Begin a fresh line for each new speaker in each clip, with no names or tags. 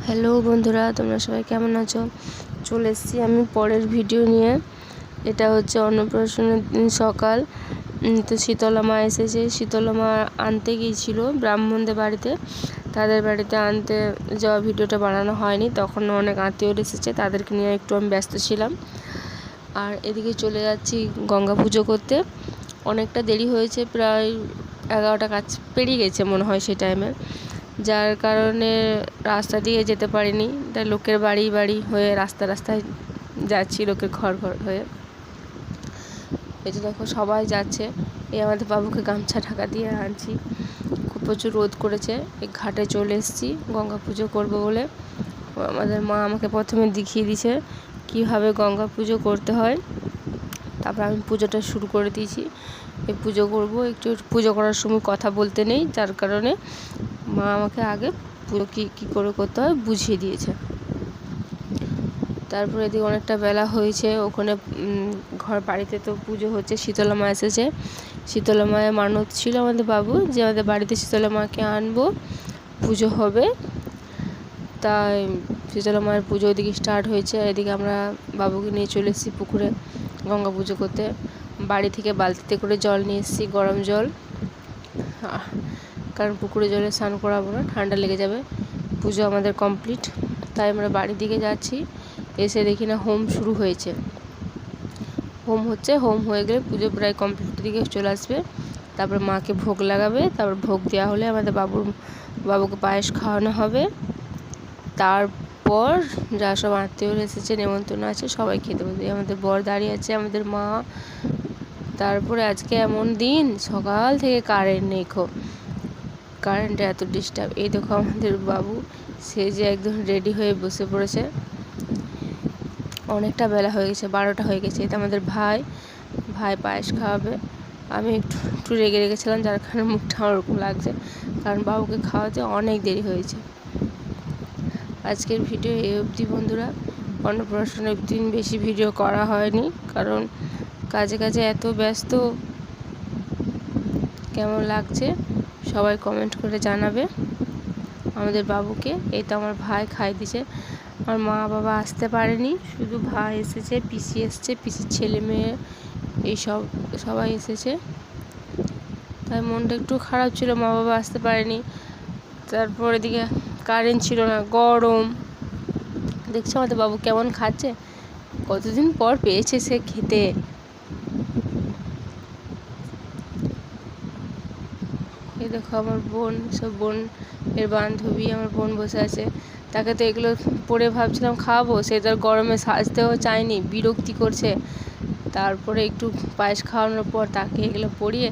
Hello বন্ধুরা, তোমরা সবাই কেমন আছো? চলে এসেছি আমি পরের ভিডিও নিয়ে। এটা হচ্ছে অন্নপ্রাশনের দিন সকাল। তো শীতলা মা এসেছে। শীতলা মা আনতে গিয়েছিল ব্রাহ্মণদের বাড়িতে। তাদের বাড়িতে আনতে যাওয়া ভিডিওটা বানানো হয়নি, তখন অনেক আত্মীয় এসেছে, তাদেরকে নিয়ে একটু আমি ব্যস্ত ছিলাম। আর এদিকে চলে যাচ্ছি গঙ্গা পুজো করতে। অনেকটা দেরি হয়েছে, প্রায় 11টা কাছ পেরিয়ে গেছে মনে হয় সেই টাইমে, যার কারণে রাস্তা দিয়ে যেতে পারিনি। তাই লোকের বাড়ি বাড়ি হয়ে রাস্তায় যাচ্ছি, লোকের ঘর হয়ে। এই যে দেখো সবাই যাচ্ছে। এই আমাদের বাবুকে গামছা ঢাকা দিয়ে আনছি। খুব প্রচুর রোদ করেছে। এই ঘাটে চলে এসেছি গঙ্গা পুজো করবো বলে। আমাদের মা আমাকে প্রথমে দেখিয়ে দিয়েছে কীভাবে গঙ্গা পুজো করতে হয়। তারপর আমি পুজোটা শুরু করে দিয়েছি। এই পুজো করবো, একটু পুজো করার সময় কথা বলতে নেই, যার কারণে মা আমাকে আগে পুজো কী করে করতে হয় বুঝিয়ে দিয়েছে। তারপরে এদিকে অনেকটা বেলা হয়েছে। ওখানে বাড়িতে তো পুজো হচ্ছে, শীতলা মা এসেছে। শীতলা মায়ের মানত ছিল আমাদের বাবু যে আমাদের বাড়িতে শীতলা মাকে আনবো, পুজো হবে। তাই শীতলা মায়ের পুজো ওইদিকে স্টার্ট হয়েছে। এদিকে আমরা বাবুকে নিয়ে চলে এসেছি পুকুরে গঙ্গা পুজো করতে। বাড়ি থেকে বালতিতে করে জল নিয়ে এসেছি, গরম জল, কারণ পুকুরে জলে স্নান করাবো না, ঠান্ডা লেগে যাবে। পুজো আমাদের কমপ্লিট, তাই আমরা বাড়ির দিকে যাচ্ছি। এসে দেখি না হোম শুরু হয়েছে। হোম হচ্ছে, হোম হয়ে গেলে পুজো প্রায় কমপ্লিটের দিকে চলে আসবে। তারপর মাকে ভোগ লাগাবে। তারপর ভোগ দেওয়া হলে আমাদের বাবুকে পায়েস খাওয়ানো হবে। তারপর যা সব আত্মীয় এসেছে, নেমন্তন্ন আছে, সবাই খেতে বসবে। আমাদের বর দাঁড়িয়ে আছে, আমাদের মা। তারপরে আজকে এমন দিন, সকাল থেকে কারেন্ট নেই, কারেন্টে এত ডিস্টার্ব। এই দেখো আমাদের বাবু, সে যে একদম রেডি হয়ে বসে পড়েছে। অনেকটা বেলা হয়ে গেছে, 12টা হয়ে গেছে। এটা আমাদের ভাই পায়েস খাওয়াবে। আমি একটু রেগে রেগেছিলাম, যার কারণে মুখটা আমার ওরকম লাগছে, কারণ বাবুকে খাওয়াতে অনেক দেরি হয়েছে। আজকের ভিডিও এই অবধি বন্ধুরা। অন্নপ্রাশনের দিন বেশি ভিডিও করা হয়নি, কারণ কাজে এত ব্যস্ত। কেমন লাগছে সবাই কমেন্ট করে জানাবে আমাদের বাবুকে। এই তো আমার ভাই খাই দিছে। আমার মা বাবা আসতে পারেনি, শুধু ভাই এসেছে, পিসি এসছে, পিসির ছেলে মেয়ে সবাই এসেছে। তাই মনটা একটু খারাপ ছিল, মা বাবা আসতে পারেনি। তারপর এদিকে কারেন্ট ছিল না, গরম। দেখছো আমাদের বাবু কেমন খাচ্ছে, কতদিন পর পেয়েছে সে খেতে। এই দেখো আমার বোন, সব বোন এর বান্ধবী, আমার বোন বসে আছে। তাকে তো এগুলো পরে ভাবছিলাম খাওয়াবো, সে তো গরমে সাজতেও চায়নি, বিরক্তি করছে। তারপরে একটু পায়েস খাওয়ানোর পর তাকে এগুলো পরিয়ে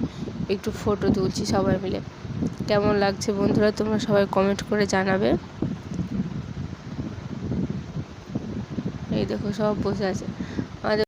একটু ফটো তুলছি সবাই মিলে। কেমন লাগছে বন্ধুরা, তোমরা সবাই কমেন্ট করে জানাবে। এই দেখো সব বসে আছে। আমাদের